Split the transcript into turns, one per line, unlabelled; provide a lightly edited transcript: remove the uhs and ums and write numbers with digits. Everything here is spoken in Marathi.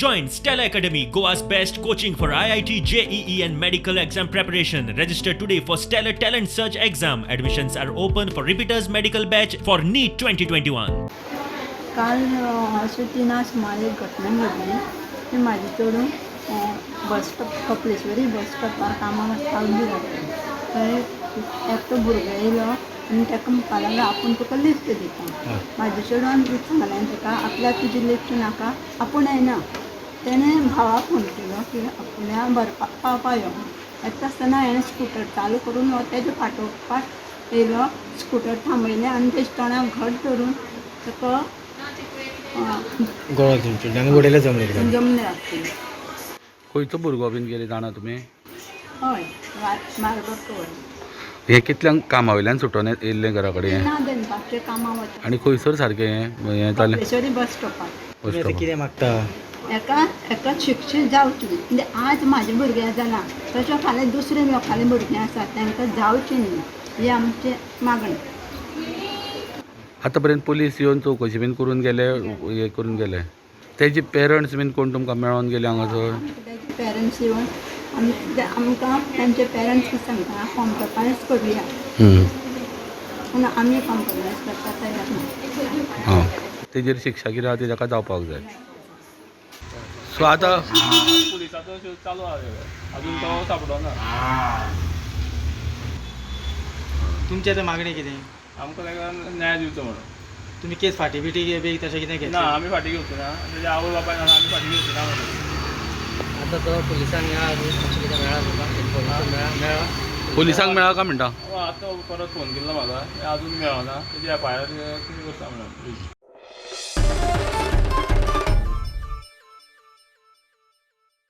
Join Stella Academy, Goa's best coaching for IIT, JEE and medical exam preparation. Register today for Stellar Talent Search exam. Admissions are open for repeaters medical batch for NEET 2021.
काल अशें 3 सुमार एक घटना घडली की म्हाजे चेडूं बस स्टॉप कपलेश्वरी बस स्टॉपार कामाक पावली जाता थंय एकटो भुरगो येयलो आनी ताका म्हणपाक लागलो आपूण तुका लिफ्ट दिता म्हाजे चेडवान सांगलें ताका आपल्याक तुजी लिफ्ट नाका आपूण येना तेणें भावाक फोन केलो की आपल्या पावपा यो येता आसतना हेणें स्कुटर चालू करून तेजे फाटोफाट येयलो स्कुटर थांबयलें आनी तेजे तोंडाक घट धरून ताका
गोळा तुमचे आनी उडयले जमले
जमले लागतले
खंयचो भुरगो बीन गेले जाणा तुमी
हय मार्गो
हे कितल्यांक कामा वयल्यान सुटोन येयल्ले घरा कडेन
ना दनपारचे कामां वता
आनी खंयसर सारकें हें जालें
कपलेश्वरी बस स्टॉपार
कितें
मागता
एका शिक्षीत जावची म्हणजे आज म्हाजे भुरगें जालां तशें फाल्यां दुसरे लोकांले भुरगें आसात तांकां जावचें न्ही ही आमची मागणी
आतां पर्यंत पुलीस येवन चवकशी बीन करून गेले हे करून गेले तेजे पेरंट्स बीन कोण तुमकां मेळोन गेले हांगासर
तेजे पेरंट्स येवन आमकां तांचे पेरंट्स सांगता कॉम्प्रमायज करुया पूण आमी कॉम्प्रमायज करपाक तयार ना
हां तेजेर शिक्षा कितें आहा ती ताका जावपाक जाय सो आतां
पुलिसाचो शोध चालू आहा अजून तो सापडोना
तुमची आतां मागणी कितें
आमकां ताका न्याय दिवचो म्हणून
तुमी केस फाटी बिटी बी तशें कितें
ना
घेतला
आमी फाटी घेवचो ना तेज्या आवय बापायन आमी फाटी घेवचो ना म्हणून
आतां तो पुलिसांक मेळा
पुलिसांक मेळा काय म्हणटा
आतां परत फोन केल्लो म्हाका अजून मेळना तेजी एफ आय आर कितें करता म्हणून